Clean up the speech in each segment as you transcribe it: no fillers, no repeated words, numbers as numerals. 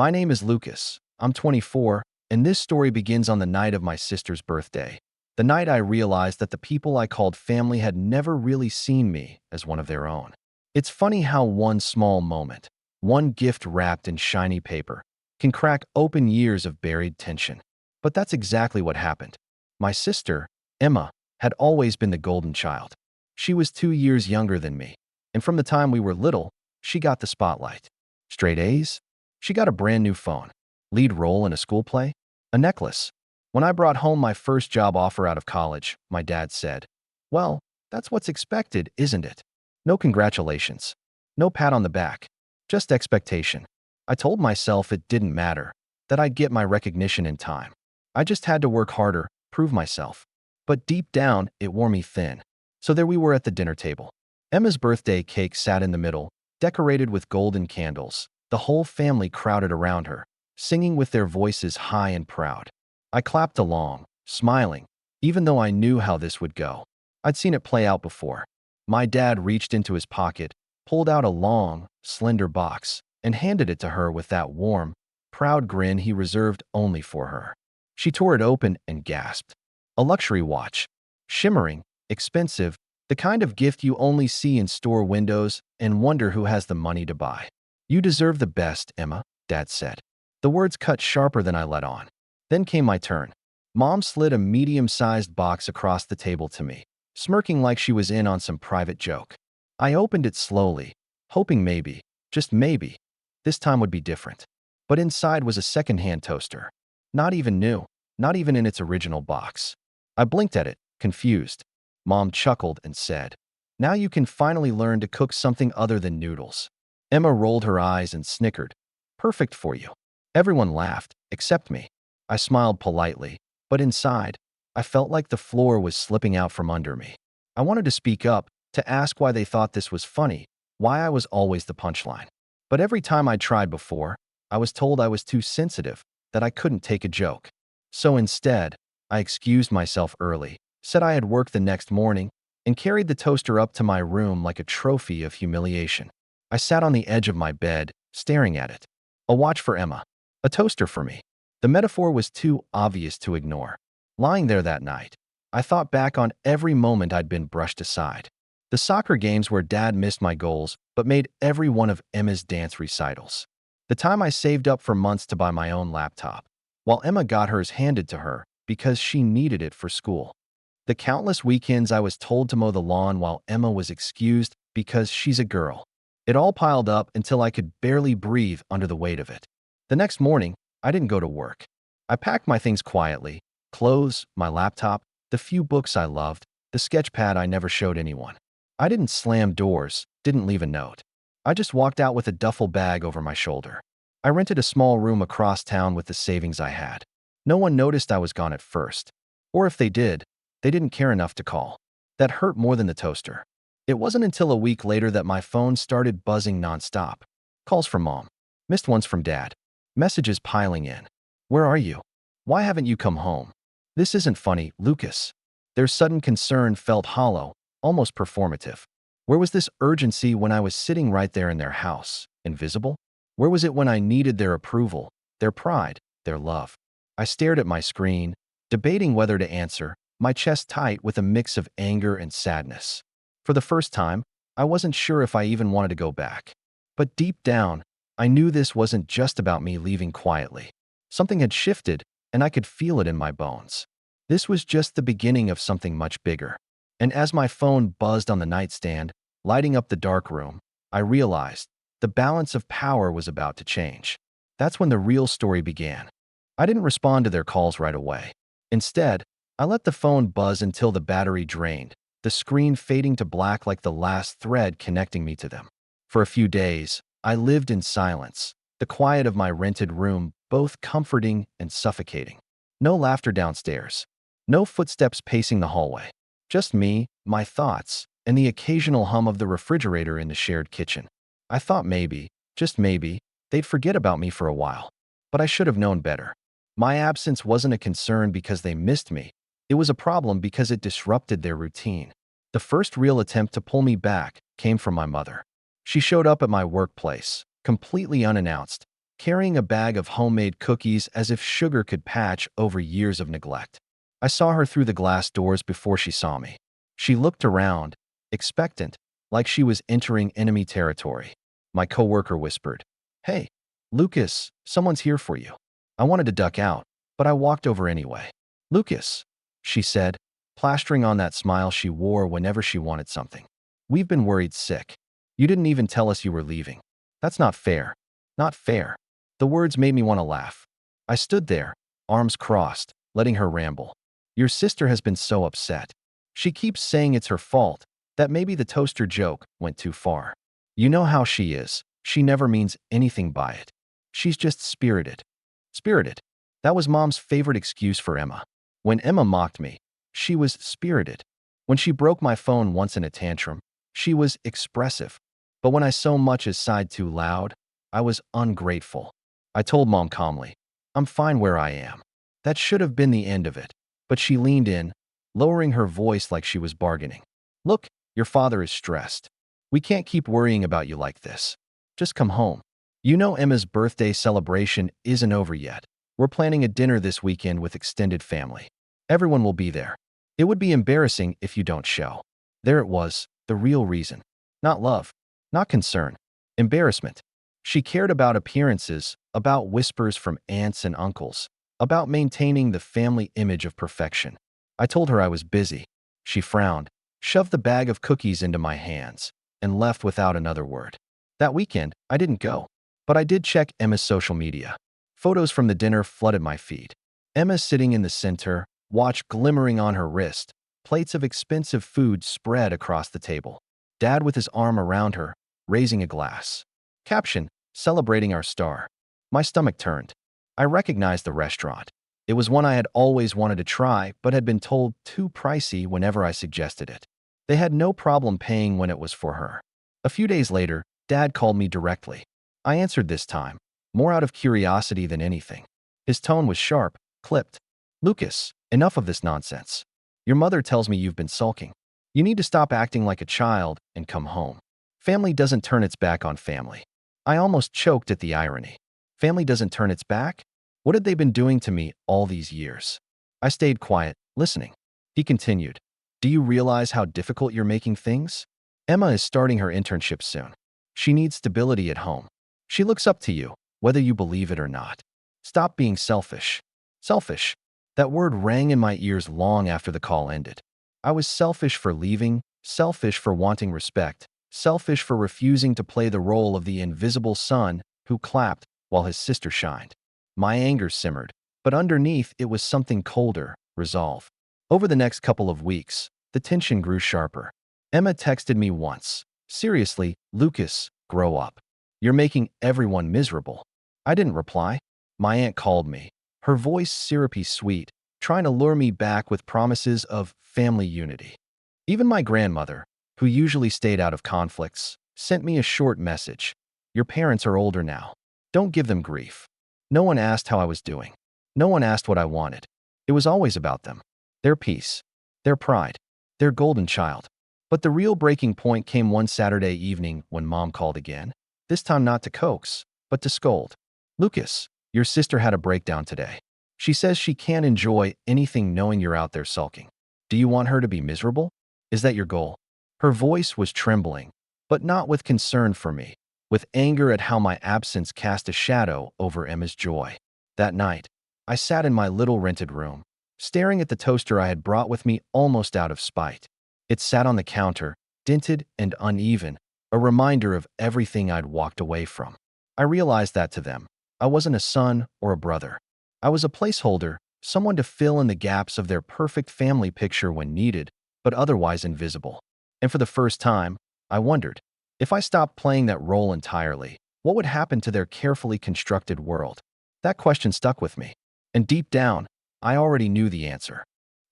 My name is Lucas. I'm 24, and this story begins on the night of my sister's birthday. The night I realized that the people I called family had never really seen me as one of their own. It's funny how one small moment, one gift wrapped in shiny paper, can crack open years of buried tension. But that's exactly what happened. My sister, Emma, had always been the golden child. She was 2 years younger than me, and from the time we were little, she got the spotlight. Straight A's? She got a brand new phone. Lead role in a school play? A necklace. When I brought home my first job offer out of college, my dad said, "Well, that's what's expected, isn't it? No congratulations. No pat on the back. Just expectation." I told myself it didn't matter, that I'd get my recognition in time. I just had to work harder, prove myself. But deep down, it wore me thin. So there we were at the dinner table. Emma's birthday cake sat in the middle, decorated with golden candles. The whole family crowded around her, singing with their voices high and proud. I clapped along, smiling, even though I knew how this would go. I'd seen it play out before. My dad reached into his pocket, pulled out a long, slender box, and handed it to her with that warm, proud grin he reserved only for her. She tore it open and gasped. A luxury watch. Shimmering, expensive, the kind of gift you only see in store windows and wonder who has the money to buy. "You deserve the best, Emma," Dad said. The words cut sharper than I let on. Then came my turn. Mom slid a medium-sized box across the table to me, smirking like she was in on some private joke. I opened it slowly, hoping maybe, just maybe, this time would be different. But inside was a secondhand toaster. Not even new, not even in its original box. I blinked at it, confused. Mom chuckled and said, "Now you can finally learn to cook something other than noodles." Emma rolled her eyes and snickered. "Perfect for you." Everyone laughed, except me. I smiled politely, but inside, I felt like the floor was slipping out from under me. I wanted to speak up, to ask why they thought this was funny, why I was always the punchline. But every time I tried before, I was told I was too sensitive, that I couldn't take a joke. So instead, I excused myself early, said I had work the next morning, and carried the toaster up to my room like a trophy of humiliation. I sat on the edge of my bed, staring at it. A watch for Emma. A toaster for me. The metaphor was too obvious to ignore. Lying there that night, I thought back on every moment I'd been brushed aside. The soccer games where Dad missed my goals, but made every one of Emma's dance recitals. The time I saved up for months to buy my own laptop, while Emma got hers handed to her because she needed it for school. The countless weekends I was told to mow the lawn while Emma was excused because she's a girl. It all piled up until I could barely breathe under the weight of it. The next morning, I didn't go to work. I packed my things quietly, clothes, my laptop, the few books I loved, the sketch pad I never showed anyone. I didn't slam doors, didn't leave a note. I just walked out with a duffel bag over my shoulder. I rented a small room across town with the savings I had. No one noticed I was gone at first. Or if they did, they didn't care enough to call. That hurt more than the toaster. It wasn't until a week later that my phone started buzzing nonstop. Calls from Mom. Missed ones from Dad. Messages piling in. "Where are you? Why haven't you come home? This isn't funny, Lucas." Their sudden concern felt hollow, almost performative. Where was this urgency when I was sitting right there in their house, invisible? Where was it when I needed their approval, their pride, their love? I stared at my screen, debating whether to answer, my chest tight with a mix of anger and sadness. For the first time, I wasn't sure if I even wanted to go back. But deep down, I knew this wasn't just about me leaving quietly. Something had shifted, and I could feel it in my bones. This was just the beginning of something much bigger. And as my phone buzzed on the nightstand, lighting up the dark room, I realized the balance of power was about to change. That's when the real story began. I didn't respond to their calls right away. Instead, I let the phone buzz until the battery drained, the screen fading to black like the last thread connecting me to them. For a few days, I lived in silence, the quiet of my rented room both comforting and suffocating. No laughter downstairs. No footsteps pacing the hallway. Just me, my thoughts, and the occasional hum of the refrigerator in the shared kitchen. I thought maybe, just maybe, they'd forget about me for a while. But I should have known better. My absence wasn't a concern because they missed me. It was a problem because it disrupted their routine. The first real attempt to pull me back came from my mother. She showed up at my workplace, completely unannounced, carrying a bag of homemade cookies as if sugar could patch over years of neglect. I saw her through the glass doors before she saw me. She looked around, expectant, like she was entering enemy territory. My coworker whispered, "Hey, Lucas, someone's here for you." I wanted to duck out, but I walked over anyway. "Lucas," she said, plastering on that smile she wore whenever she wanted something. "We've been worried sick. You didn't even tell us you were leaving. That's not fair. Not fair." The words made me want to laugh. I stood there, arms crossed, letting her ramble. "Your sister has been so upset. She keeps saying it's her fault, that maybe the toaster joke went too far. You know how she is. She never means anything by it. She's just spirited." Spirited. That was Mom's favorite excuse for Emma. When Emma mocked me, she was spirited. When she broke my phone once in a tantrum, she was expressive. But when I so much as sighed too loud, I was ungrateful. I told Mom calmly, "I'm fine where I am." That should have been the end of it. But she leaned in, lowering her voice like she was bargaining. "Look, your father is stressed. We can't keep worrying about you like this. Just come home. You know Emma's birthday celebration isn't over yet. We're planning a dinner this weekend with extended family. Everyone will be there. It would be embarrassing if you don't show." There it was, the real reason. Not love, not concern, embarrassment. She cared about appearances, about whispers from aunts and uncles, about maintaining the family image of perfection. I told her I was busy. She frowned, shoved the bag of cookies into my hands, and left without another word. That weekend, I didn't go. But I did check Emma's social media. Photos from the dinner flooded my feed. Emma sitting in the center, watch glimmering on her wrist, plates of expensive food spread across the table. Dad with his arm around her, raising a glass. Caption, "Celebrating our star." My stomach turned. I recognized the restaurant. It was one I had always wanted to try, but had been told too pricey whenever I suggested it. They had no problem paying when it was for her. A few days later, Dad called me directly. I answered this time, more out of curiosity than anything. His tone was sharp, clipped. "Lucas, enough of this nonsense. Your mother tells me you've been sulking. You need to stop acting like a child and come home. Family doesn't turn its back on family." I almost choked at the irony. Family doesn't turn its back? What had they been doing to me all these years? I stayed quiet, listening. He continued, "Do you realize how difficult you're making things? Emma is starting her internship soon. She needs stability at home. She looks up to you, whether you believe it or not. Stop being selfish." Selfish. That word rang in my ears long after the call ended. I was selfish for leaving, selfish for wanting respect, selfish for refusing to play the role of the invisible son who clapped while his sister shined. My anger simmered, but underneath it was something colder, resolve. Over the next couple of weeks, the tension grew sharper. Emma texted me once, "Seriously, Lucas, grow up. You're making everyone miserable." I didn't reply. My aunt called me, her voice syrupy sweet, trying to lure me back with promises of family unity. Even my grandmother, who usually stayed out of conflicts, sent me a short message. "Your parents are older now. Don't give them grief." No one asked how I was doing. No one asked what I wanted. It was always about them, their peace, their pride, their golden child. But the real breaking point came one Saturday evening when Mom called again, this time not to coax, but to scold. "Lucas, your sister had a breakdown today. She says she can't enjoy anything knowing you're out there sulking. Do you want her to be miserable? Is that your goal?" Her voice was trembling, but not with concern for me, with anger at how my absence cast a shadow over Emma's joy. That night, I sat in my little rented room, staring at the toaster I had brought with me almost out of spite. It sat on the counter, dented and uneven, a reminder of everything I'd walked away from. I realized that to them, I wasn't a son or a brother. I was a placeholder, someone to fill in the gaps of their perfect family picture when needed, but otherwise invisible. And for the first time, I wondered, if I stopped playing that role entirely, what would happen to their carefully constructed world? That question stuck with me. And deep down, I already knew the answer.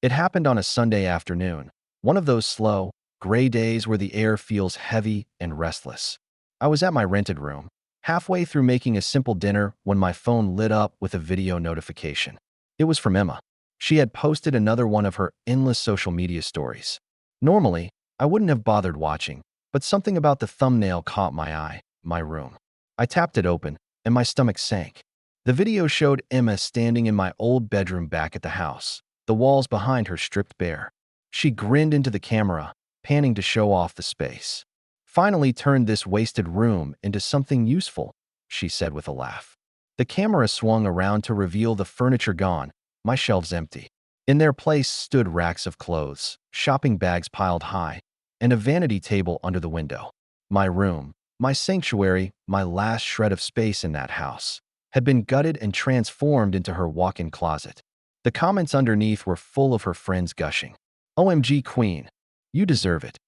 It happened on a Sunday afternoon, one of those slow, gray days where the air feels heavy and restless. I was at my rented room, halfway through making a simple dinner when my phone lit up with a video notification. It was from Emma. She had posted another one of her endless social media stories. Normally, I wouldn't have bothered watching, but something about the thumbnail caught my eye, my room. I tapped it open, and my stomach sank. The video showed Emma standing in my old bedroom back at the house, the walls behind her stripped bare. She grinned into the camera, panning to show off the space. "Finally turned this wasted room into something useful," she said with a laugh. The camera swung around to reveal the furniture gone, my shelves empty. In their place stood racks of clothes, shopping bags piled high, and a vanity table under the window. My room, my sanctuary, my last shred of space in that house, had been gutted and transformed into her walk-in closet. The comments underneath were full of her friends gushing. "OMG Queen, you deserve it.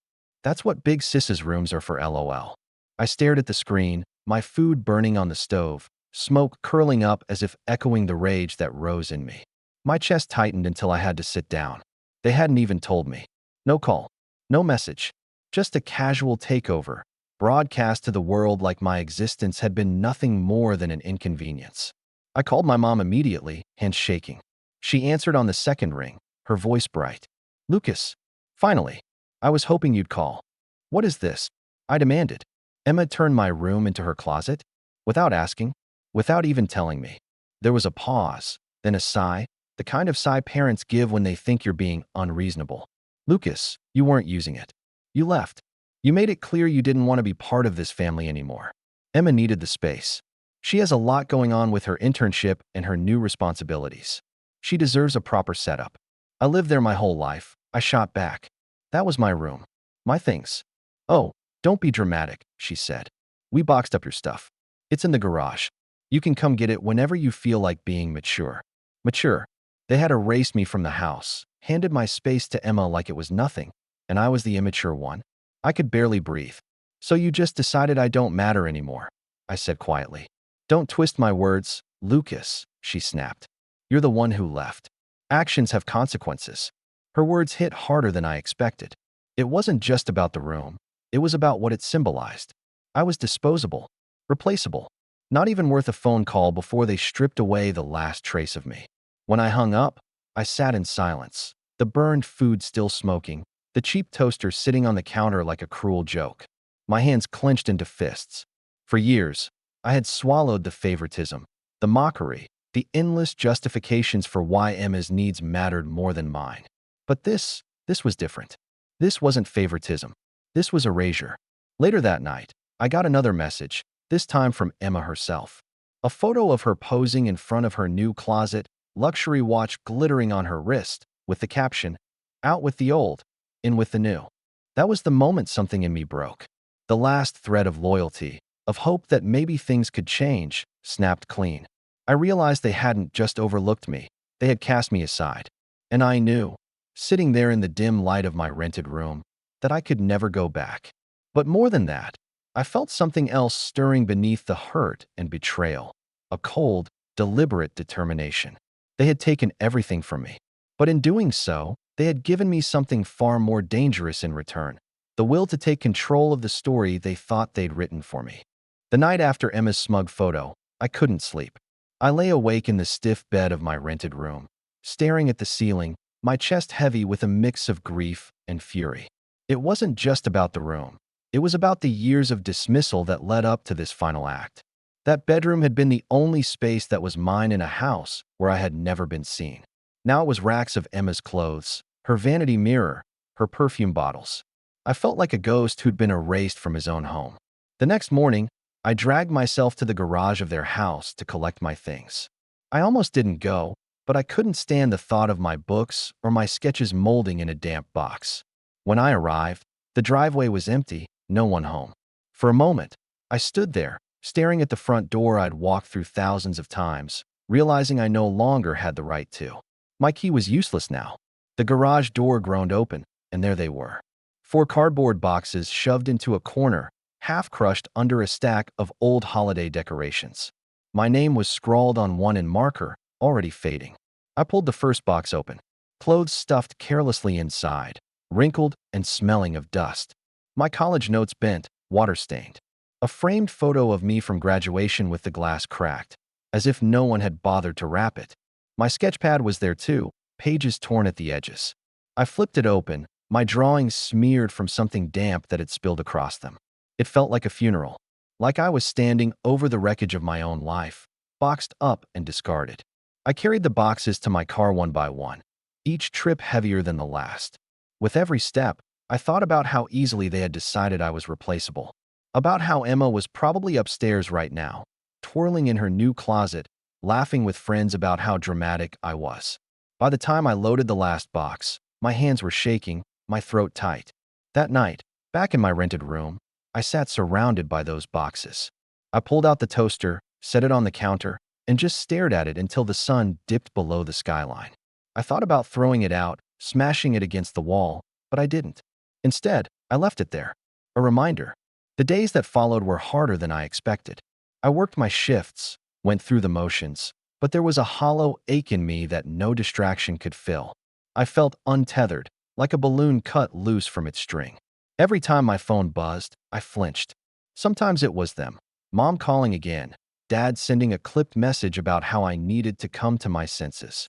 That's what big sis's rooms are for, LOL." I stared at the screen, my food burning on the stove, smoke curling up as if echoing the rage that rose in me. My chest tightened until I had to sit down. They hadn't even told me. No call, no message, just a casual takeover, broadcast to the world like my existence had been nothing more than an inconvenience. I called my mom immediately, hands shaking. She answered on the second ring, her voice bright. "Lucas, finally. I was hoping you'd call." "What is this?" I demanded. "Emma turned my room into her closet?" Without asking, without even telling me. There was a pause, then a sigh, the kind of sigh parents give when they think you're being unreasonable. "Lucas, you weren't using it. You left. You made it clear you didn't want to be part of this family anymore." Emma needed the space. She has a lot going on with her internship and her new responsibilities. She deserves a proper setup. "I lived there my whole life," I shot back. "That was my room. My things." "Oh, don't be dramatic," she said. "We boxed up your stuff. It's in the garage. You can come get it whenever you feel like being mature." Mature. They had erased me from the house, handed my space to Emma like it was nothing, and I was the immature one. I could barely breathe. "So you just decided I don't matter anymore," I said quietly. "Don't twist my words, Lucas," she snapped. "You're the one who left. Actions have consequences." Her words hit harder than I expected. It wasn't just about the room. It was about what it symbolized. I was disposable, replaceable, not even worth a phone call before they stripped away the last trace of me. When I hung up, I sat in silence, the burned food still smoking, the cheap toaster sitting on the counter like a cruel joke. My hands clenched into fists. For years, I had swallowed the favoritism, the mockery, the endless justifications for why Emma's needs mattered more than mine. But this was different. This wasn't favoritism. This was erasure. Later that night, I got another message, this time from Emma herself. A photo of her posing in front of her new closet, luxury watch glittering on her wrist, with the caption, "Out with the old, in with the new." That was the moment something in me broke. The last thread of loyalty, of hope that maybe things could change, snapped clean. I realized they hadn't just overlooked me, they had cast me aside. And I knew, sitting there in the dim light of my rented room, that I could never go back. But more than that, I felt something else stirring beneath the hurt and betrayal, a cold, deliberate determination. They had taken everything from me, but in doing so, they had given me something far more dangerous in return, the will to take control of the story they thought they'd written for me. The night after Emma's smug photo, I couldn't sleep. I lay awake in the stiff bed of my rented room, staring at the ceiling, my chest heavy with a mix of grief and fury. It wasn't just about the room. It was about the years of dismissal that led up to this final act. That bedroom had been the only space that was mine in a house where I had never been seen. Now it was racks of Emma's clothes, her vanity mirror, her perfume bottles. I felt like a ghost who'd been erased from his own home. The next morning, I dragged myself to the garage of their house to collect my things. I almost didn't go, but I couldn't stand the thought of my books or my sketches molding in a damp box. When I arrived, the driveway was empty, no one home. For a moment, I stood there, staring at the front door I'd walked through thousands of times, realizing I no longer had the right to. My key was useless now. The garage door groaned open, and there they were. 4 cardboard boxes shoved into a corner, half crushed under a stack of old holiday decorations. My name was scrawled on one in marker, already fading. I pulled the first box open. Clothes stuffed carelessly inside, wrinkled and smelling of dust. My college notes bent, water-stained. A framed photo of me from graduation with the glass cracked, as if no one had bothered to wrap it. My sketchpad was there too, pages torn at the edges. I flipped it open, my drawings smeared from something damp that had spilled across them. It felt like a funeral. like I was standing over the wreckage of my own life, boxed up and discarded. I carried the boxes to my car one by one, each trip heavier than the last. With every step, I thought about how easily they had decided I was replaceable, about how Emma was probably upstairs right now, twirling in her new closet, laughing with friends about how dramatic I was. By the time I loaded the last box, my hands were shaking, my throat tight. That night, back in my rented room, I sat surrounded by those boxes. I pulled out the toaster, set it on the counter, and just stared at it until the sun dipped below the skyline. I thought about throwing it out, smashing it against the wall, but I didn't. Instead, I left it there. A reminder. The days that followed were harder than I expected. I worked my shifts, went through the motions, but there was a hollow ache in me that no distraction could fill. I felt untethered, like a balloon cut loose from its string. Every time my phone buzzed, I flinched. Sometimes it was them, Mom calling again, Dad sending a clipped message about how I needed to come to my senses.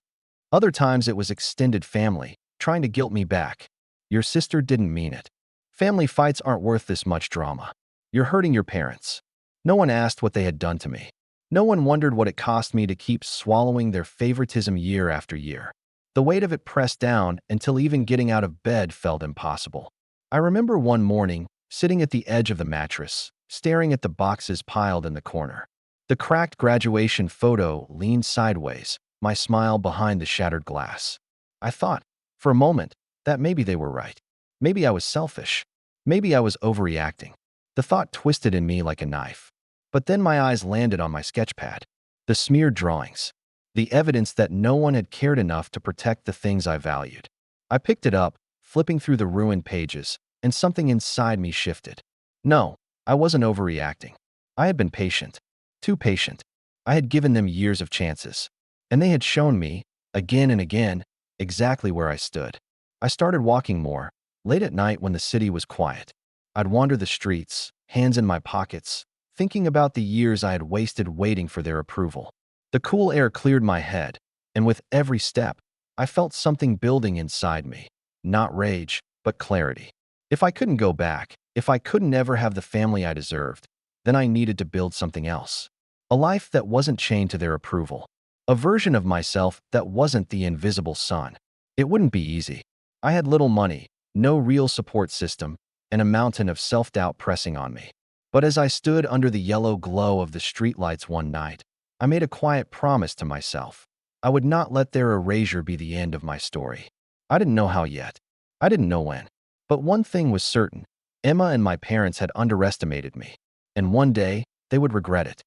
Other times it was extended family, trying to guilt me back. Your sister didn't mean it. Family fights aren't worth this much drama. You're hurting your parents. No one asked what they had done to me. No one wondered what it cost me to keep swallowing their favoritism year after year. The weight of it pressed down until even getting out of bed felt impossible. I remember one morning, sitting at the edge of the mattress, staring at the boxes piled in the corner. The cracked graduation photo leaned sideways, my smile behind the shattered glass. I thought, for a moment, that maybe they were right. Maybe I was selfish. Maybe I was overreacting. The thought twisted in me like a knife. But then my eyes landed on my sketchpad. The smeared drawings. The evidence that no one had cared enough to protect the things I valued. I picked it up, flipping through the ruined pages, and something inside me shifted. No, I wasn't overreacting. I had been patient. Too patient. I had given them years of chances. And they had shown me, again and again, exactly where I stood. I started walking more, late at night when the city was quiet. I'd wander the streets, hands in my pockets, thinking about the years I had wasted waiting for their approval. The cool air cleared my head, and with every step, I felt something building inside me. Not rage, but clarity. If I couldn't go back, if I couldn't ever have the family I deserved, then I needed to build something else. A life that wasn't chained to their approval. A version of myself that wasn't the invisible son. It wouldn't be easy. I had little money, no real support system, and a mountain of self-doubt pressing on me. But as I stood under the yellow glow of the streetlights one night, I made a quiet promise to myself. I would not let their erasure be the end of my story. I didn't know how yet. I didn't know when. But one thing was certain. Emma and my parents had underestimated me. And one day, they would regret it.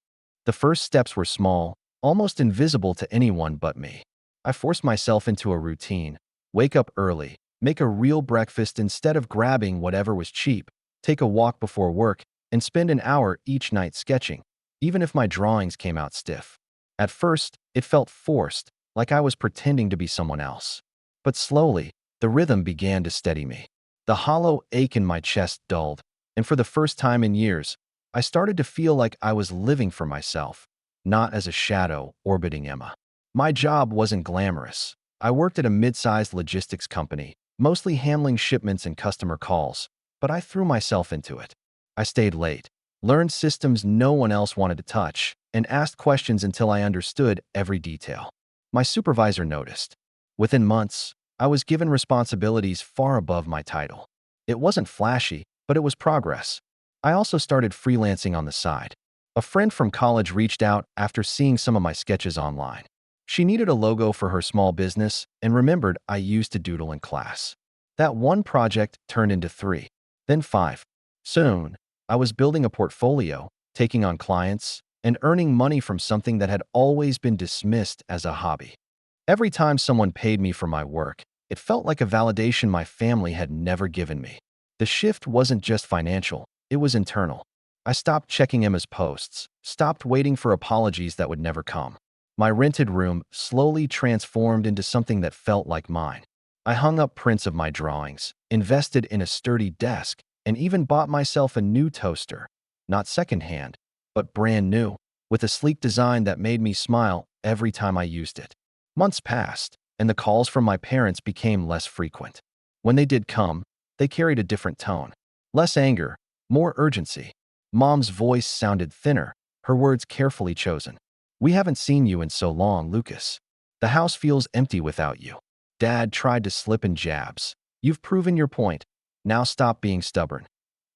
The first steps were small, almost invisible to anyone but me. I forced myself into a routine. Wake up early, make a real breakfast instead of grabbing whatever was cheap, take a walk before work, and spend an hour each night sketching, even if my drawings came out stiff. At first, it felt forced, like I was pretending to be someone else. But slowly, the rhythm began to steady me. The hollow ache in my chest dulled, and for the first time in years, I started to feel like I was living for myself, not as a shadow orbiting Emma. My job wasn't glamorous. I worked at a mid-sized logistics company, mostly handling shipments and customer calls, but I threw myself into it. I stayed late, learned systems no one else wanted to touch, and asked questions until I understood every detail. My supervisor noticed. Within months, I was given responsibilities far above my title. It wasn't flashy, but it was progress. I also started freelancing on the side. A friend from college reached out after seeing some of my sketches online. She needed a logo for her small business and remembered I used to doodle in class. That one project turned into 3, then 5. Soon, I was building a portfolio, taking on clients, and earning money from something that had always been dismissed as a hobby. Every time someone paid me for my work, it felt like a validation my family had never given me. The shift wasn't just financial, it was internal. I stopped checking Emma's posts, stopped waiting for apologies that would never come. My rented room slowly transformed into something that felt like mine. I hung up prints of my drawings, invested in a sturdy desk, and even bought myself a new toaster. Not secondhand, but brand new, with a sleek design that made me smile every time I used it. Months passed, and the calls from my parents became less frequent. When they did come, they carried a different tone. Less anger, more urgency. Mom's voice sounded thinner, her words carefully chosen. "We haven't seen you in so long, Lucas. The house feels empty without you." Dad tried to slip in jabs. "You've proven your point. Now stop being stubborn."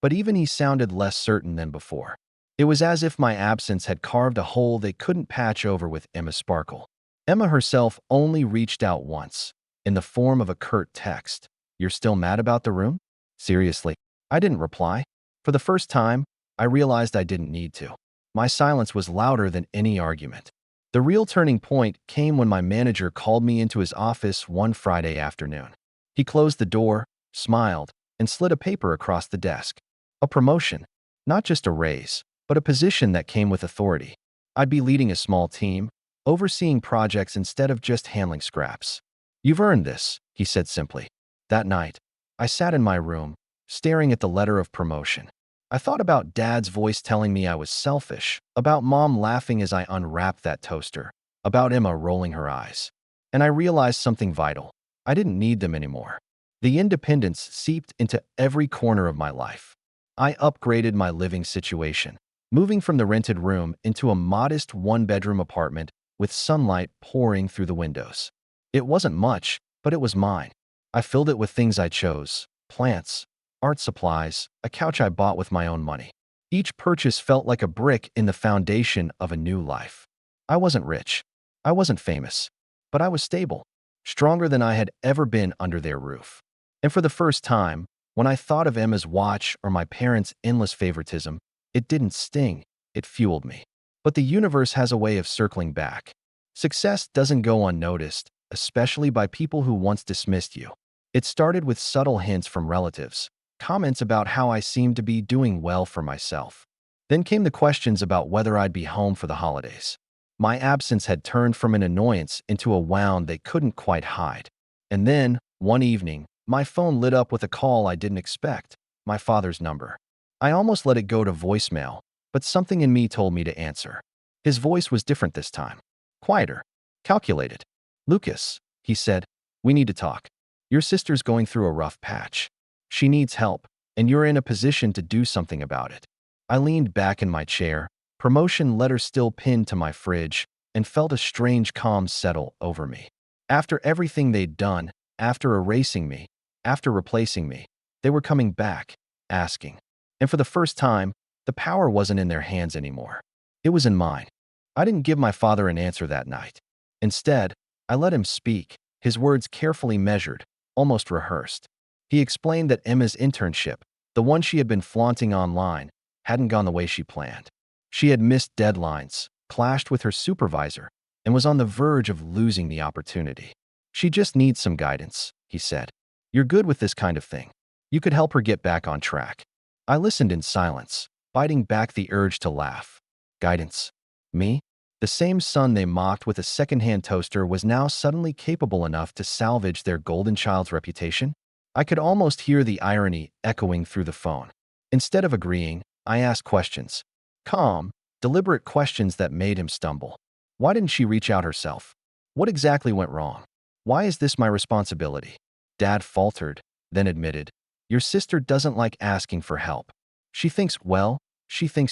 But even he sounded less certain than before. It was as if my absence had carved a hole they couldn't patch over with Emma's sparkle. Emma herself only reached out once, in the form of a curt text. "You're still mad about the room?" Seriously, I didn't reply. For the first time, I realized I didn't need to. My silence was louder than any argument. The real turning point came when my manager called me into his office one Friday afternoon. He closed the door, smiled, and slid a paper across the desk. A promotion, not just a raise, but a position that came with authority. I'd be leading a small team, overseeing projects instead of just handling scraps. "You've earned this," he said simply. That night, I sat in my room, staring at the letter of promotion. I thought about Dad's voice telling me I was selfish, about Mom laughing as I unwrapped that toaster, about Emma rolling her eyes. And I realized something vital. I didn't need them anymore. The independence seeped into every corner of my life. I upgraded my living situation, moving from the rented room into a modest one-bedroom apartment with sunlight pouring through the windows. It wasn't much, but it was mine. I filled it with things I chose: plants, art supplies, a couch I bought with my own money. Each purchase felt like a brick in the foundation of a new life. I wasn't rich. I wasn't famous. But I was stable, stronger than I had ever been under their roof. And for the first time, when I thought of Emma's watch or my parents' endless favoritism, it didn't sting, it fueled me. But the universe has a way of circling back. Success doesn't go unnoticed, especially by people who once dismissed you. It started with subtle hints from relatives, comments about how I seemed to be doing well for myself. Then came the questions about whether I'd be home for the holidays. My absence had turned from an annoyance into a wound they couldn't quite hide. And then, one evening, my phone lit up with a call I didn't expect, my father's number. I almost let it go to voicemail, but something in me told me to answer. His voice was different this time. Quieter. Calculated. "Lucas," he said, "we need to talk. Your sister's going through a rough patch. She needs help, and you're in a position to do something about it." I leaned back in my chair, promotion letter still pinned to my fridge, and felt a strange calm settle over me. After everything they'd done, after erasing me, after replacing me, they were coming back, asking. And for the first time, the power wasn't in their hands anymore. It was in mine. I didn't give my father an answer that night. Instead, I let him speak, his words carefully measured, almost rehearsed. He explained that Emma's internship, the one she had been flaunting online, hadn't gone the way she planned. She had missed deadlines, clashed with her supervisor, and was on the verge of losing the opportunity. "She just needs some guidance," he said. "You're good with this kind of thing. You could help her get back on track." I listened in silence, fighting back the urge to laugh. Guidance? Me? The same son they mocked with a secondhand toaster was now suddenly capable enough to salvage their golden child's reputation? I could almost hear the irony echoing through the phone. Instead of agreeing, I asked questions. Calm, deliberate questions that made him stumble. Why didn't she reach out herself? What exactly went wrong? Why is this my responsibility? Dad faltered, then admitted, "Your sister doesn't like asking for help. She thinks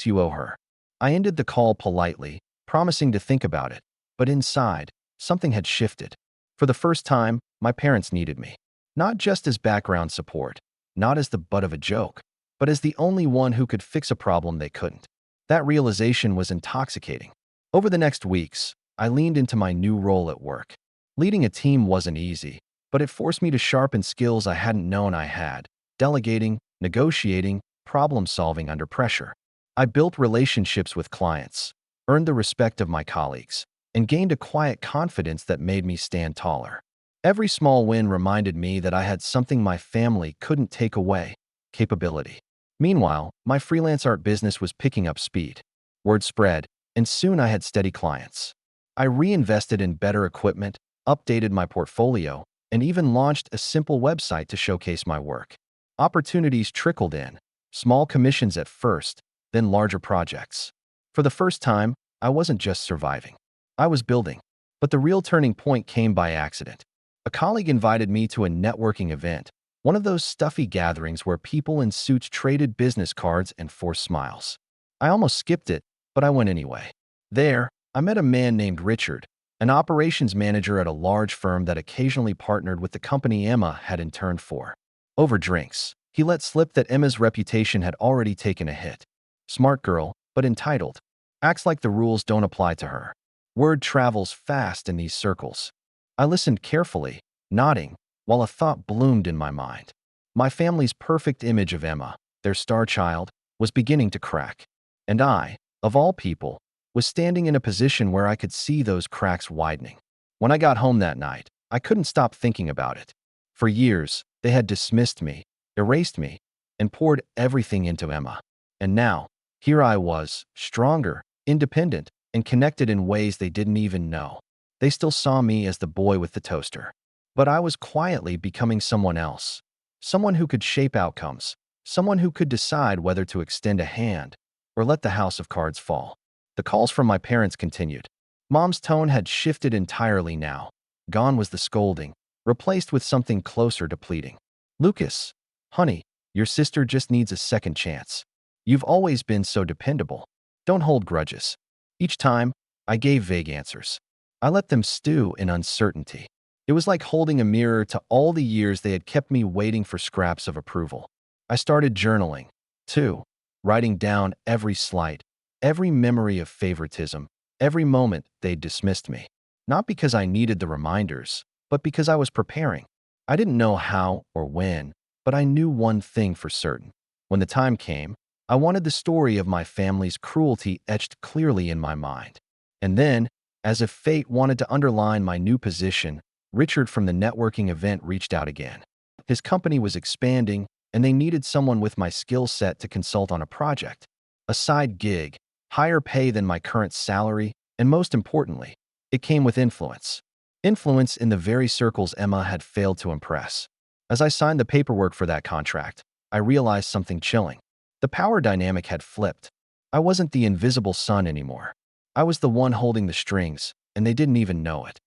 you owe her." I ended the call politely, promising to think about it, but inside, something had shifted. For the first time, my parents needed me. Not just as background support, not as the butt of a joke, but as the only one who could fix a problem they couldn't. That realization was intoxicating. Over the next weeks, I leaned into my new role at work. Leading a team wasn't easy, but it forced me to sharpen skills I hadn't known I had: delegating, negotiating, problem-solving under pressure. I built relationships with clients, earned the respect of my colleagues, and gained a quiet confidence that made me stand taller. Every small win reminded me that I had something my family couldn't take away: capability. Meanwhile, my freelance art business was picking up speed. Word spread, and soon I had steady clients. I reinvested in better equipment, updated my portfolio, and even launched a simple website to showcase my work. Opportunities trickled in, small commissions at first, then larger projects. For the first time, I wasn't just surviving. I was building. But the real turning point came by accident. A colleague invited me to a networking event, one of those stuffy gatherings where people in suits traded business cards and forced smiles. I almost skipped it, but I went anyway. There, I met a man named Richard, an operations manager at a large firm that occasionally partnered with the company Emma had interned for. Over drinks, he let slip that Emma's reputation had already taken a hit. Smart girl, but entitled. Acts like the rules don't apply to her. Word travels fast in these circles. I listened carefully, nodding, while a thought bloomed in my mind. My family's perfect image of Emma, their star child, was beginning to crack. And I, of all people, was standing in a position where I could see those cracks widening. When I got home that night, I couldn't stop thinking about it. For years, they had dismissed me, erased me, and poured everything into Emma. And now, here I was, stronger, independent, and connected in ways they didn't even know. They still saw me as the boy with the toaster. But I was quietly becoming someone else. Someone who could shape outcomes. Someone who could decide whether to extend a hand or let the house of cards fall. The calls from my parents continued. Mom's tone had shifted entirely now. Gone was the scolding, replaced with something closer to pleading. Lucas, honey, your sister just needs a second chance. You've always been so dependable. Don't hold grudges. Each time, I gave vague answers. I let them stew in uncertainty. It was like holding a mirror to all the years they had kept me waiting for scraps of approval. I started journaling, too, writing down every slight, every memory of favoritism, every moment they'd dismissed me. Not because I needed the reminders, but because I was preparing. I didn't know how or when, but I knew one thing for certain. When the time came, I wanted the story of my family's cruelty etched clearly in my mind. And then, as if fate wanted to underline my new position, Richard from the networking event reached out again. His company was expanding, and they needed someone with my skill set to consult on a project. A side gig, higher pay than my current salary, and most importantly, it came with influence. Influence in the very circles Emma had failed to impress. As I signed the paperwork for that contract, I realized something chilling. The power dynamic had flipped. I wasn't the invisible son anymore. I was the one holding the strings, and they didn't even know it.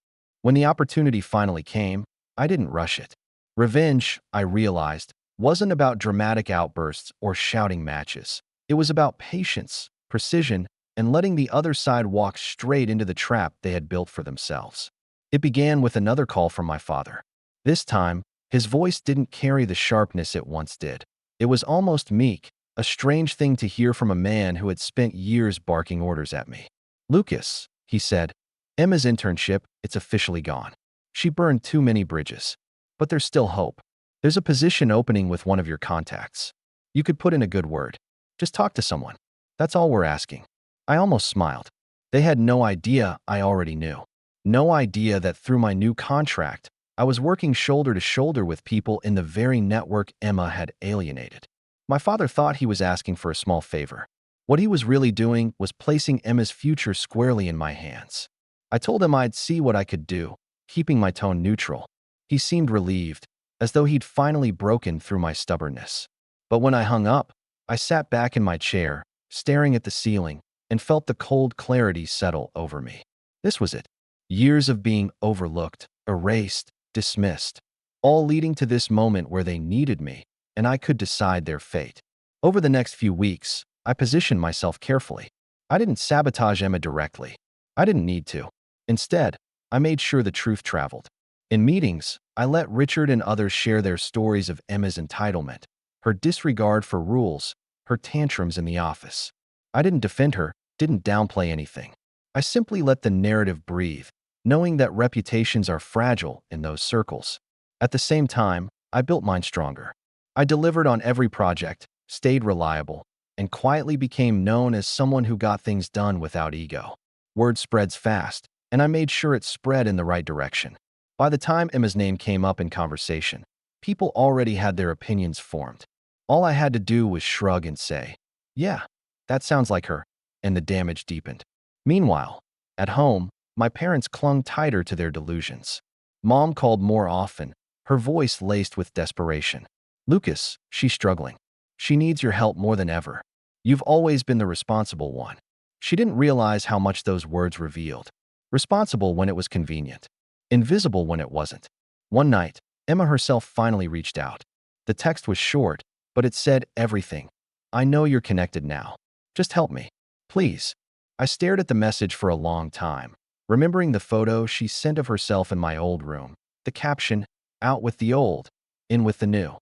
When the opportunity finally came, I didn't rush it. Revenge, I realized, wasn't about dramatic outbursts or shouting matches. It was about patience, precision, and letting the other side walk straight into the trap they had built for themselves. It began with another call from my father. This time, his voice didn't carry the sharpness it once did. It was almost meek, a strange thing to hear from a man who had spent years barking orders at me. Lucas, he said, Emma's internship, it's officially gone. She burned too many bridges. But there's still hope. There's a position opening with one of your contacts. You could put in a good word. Just talk to someone. That's all we're asking. I almost smiled. They had no idea I already knew. No idea that through my new contract, I was working shoulder to shoulder with people in the very network Emma had alienated. My father thought he was asking for a small favor. What he was really doing was placing Emma's future squarely in my hands. I told him I'd see what I could do, keeping my tone neutral. He seemed relieved, as though he'd finally broken through my stubbornness. But when I hung up, I sat back in my chair, staring at the ceiling, and felt the cold clarity settle over me. This was it. Years of being overlooked, erased, dismissed, all leading to this moment where they needed me, and I could decide their fate. Over the next few weeks, I positioned myself carefully. I didn't sabotage Emma directly. I didn't need to. Instead, I made sure the truth traveled. In meetings, I let Richard and others share their stories of Emma's entitlement, her disregard for rules, her tantrums in the office. I didn't defend her, didn't downplay anything. I simply let the narrative breathe, knowing that reputations are fragile in those circles. At the same time, I built mine stronger. I delivered on every project, stayed reliable, and quietly became known as someone who got things done without ego. Word spreads fast, and I made sure it spread in the right direction. By the time Emma's name came up in conversation, people already had their opinions formed. All I had to do was shrug and say, "Yeah, that sounds like her," and the damage deepened. Meanwhile, at home, my parents clung tighter to their delusions. Mom called more often, her voice laced with desperation. "Lucas, she's struggling. She needs your help more than ever. You've always been the responsible one." She didn't realize how much those words revealed. Responsible when it was convenient. Invisible when it wasn't. One night, Emma herself finally reached out. The text was short, but it said everything. "I know you're connected now. Just help me. Please. I stared at the message for a long time, remembering the photo she sent of herself in my old room. The caption, "Out with the old, in with the new."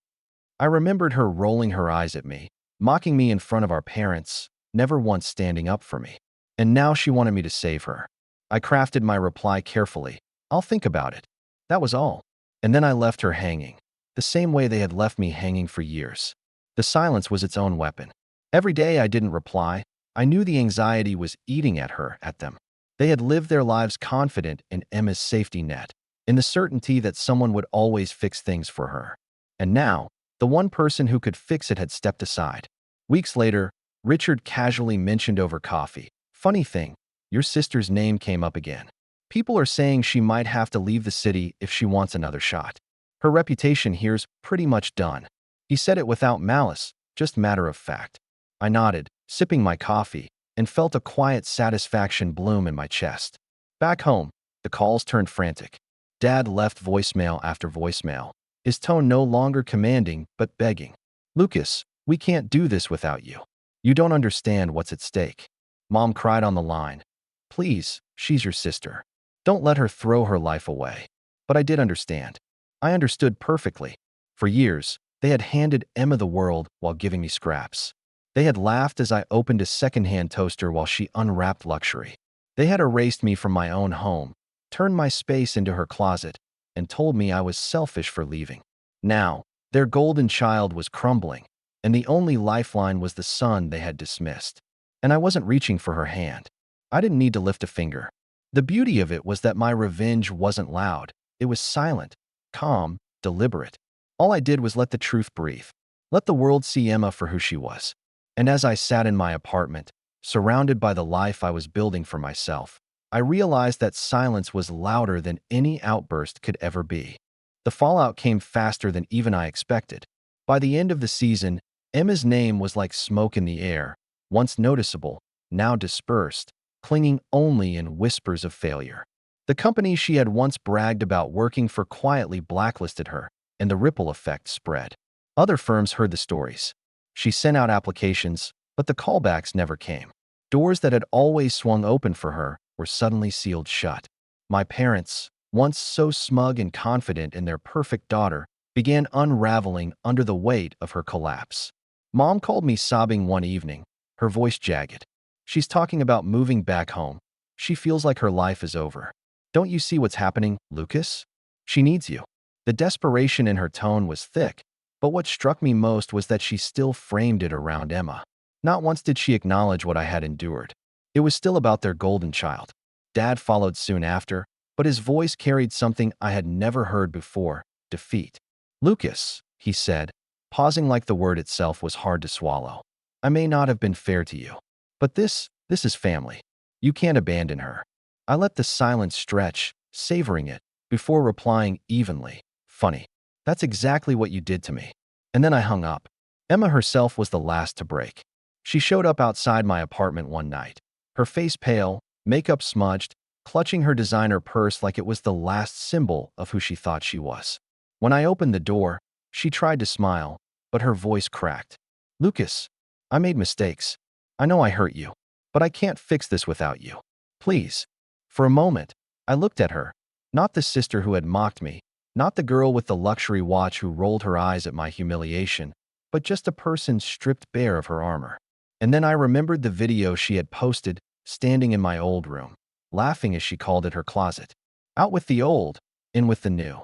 I remembered her rolling her eyes at me, mocking me in front of our parents, never once standing up for me. And now she wanted me to save her. I crafted my reply carefully. "I'll think about it." That was all. And then I left her hanging, the same way they had left me hanging for years. The silence was its own weapon. Every day I didn't reply. I knew the anxiety was eating at them. They had lived their lives confident in Emma's safety net, in the certainty that someone would always fix things for her. And now, the one person who could fix it had stepped aside. Weeks later, Richard casually mentioned over coffee, "Funny thing, your sister's name came up again. People are saying she might have to leave the city if she wants another shot. Her reputation here's pretty much done." He said it without malice, just matter of fact. I nodded, sipping my coffee, and felt a quiet satisfaction bloom in my chest. Back home, the calls turned frantic. Dad left voicemail after voicemail, his tone no longer commanding but begging. "Lucas, we can't do this without you. You don't understand what's at stake." Mom cried on the line. "Please, she's your sister. Don't let her throw her life away." But I did understand. I understood perfectly. For years, they had handed Emma the world while giving me scraps. They had laughed as I opened a secondhand toaster while she unwrapped luxury. They had erased me from my own home, turned my space into her closet, and told me I was selfish for leaving. Now, their golden child was crumbling, and the only lifeline was the son they had dismissed. And I wasn't reaching for her hand. I didn't need to lift a finger. The beauty of it was that my revenge wasn't loud. It was silent, calm, deliberate. All I did was let the truth breathe. Let the world see Emma for who she was. And as I sat in my apartment, surrounded by the life I was building for myself, I realized that silence was louder than any outburst could ever be. The fallout came faster than even I expected. By the end of the season, Emma's name was like smoke in the air, once noticeable, now dispersed, clinging only in whispers of failure. The company she had once bragged about working for quietly blacklisted her, and the ripple effect spread. Other firms heard the stories. She sent out applications, but the callbacks never came. Doors that had always swung open for her were suddenly sealed shut. My parents, once so smug and confident in their perfect daughter, began unraveling under the weight of her collapse. Mom called me sobbing one evening, her voice jagged. "She's talking about moving back home. She feels like her life is over. Don't you see what's happening, Lucas? She needs you." The desperation in her tone was thick, but what struck me most was that she still framed it around Emma. Not once did she acknowledge what I had endured. It was still about their golden child. Dad followed soon after, but his voice carried something I had never heard before: defeat. "Lucas," he said, pausing like the word itself was hard to swallow. "I may not have been fair to you, but this is family. You can't abandon her." I let the silence stretch, savoring it, before replying evenly, "Funny. That's exactly what you did to me." And then I hung up. Emma herself was the last to break. She showed up outside my apartment one night, her face pale, makeup smudged, clutching her designer purse like it was the last symbol of who she thought she was. When I opened the door, she tried to smile, but her voice cracked. "Lucas, I made mistakes. I know I hurt you, but I can't fix this without you. Please." For a moment, I looked at her, not the sister who had mocked me, not the girl with the luxury watch who rolled her eyes at my humiliation, but just a person stripped bare of her armor. And then I remembered the video she had posted, standing in my old room, laughing as she called it her closet. Out with the old, in with the new.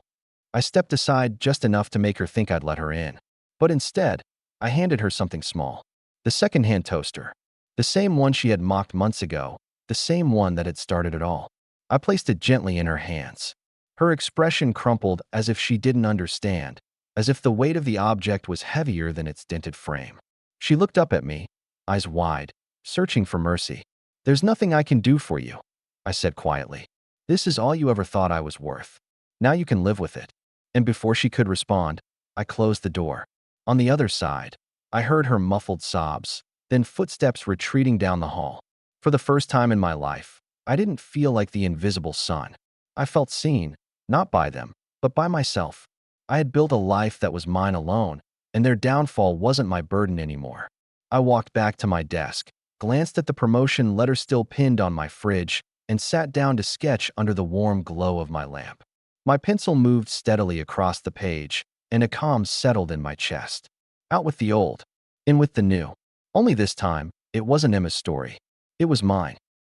I stepped aside just enough to make her think I'd let her in. But instead, I handed her something small. The secondhand toaster. The same one she had mocked months ago, the same one that had started it all. I placed it gently in her hands. Her expression crumpled as if she didn't understand, as if the weight of the object was heavier than its dented frame. She looked up at me, eyes wide, searching for mercy. "There's nothing I can do for you," I said quietly. "This is all you ever thought I was worth. Now you can live with it." And before she could respond, I closed the door. On the other side, I heard her muffled sobs, then footsteps retreating down the hall. For the first time in my life, I didn't feel like the invisible son. I felt seen, not by them, but by myself. I had built a life that was mine alone, and their downfall wasn't my burden anymore. I walked back to my desk, glanced at the promotion letter still pinned on my fridge, and sat down to sketch under the warm glow of my lamp. My pencil moved steadily across the page, and a calm settled in my chest. Out with the old, in with the new. Only this time, it wasn't Emma's story. It was mine.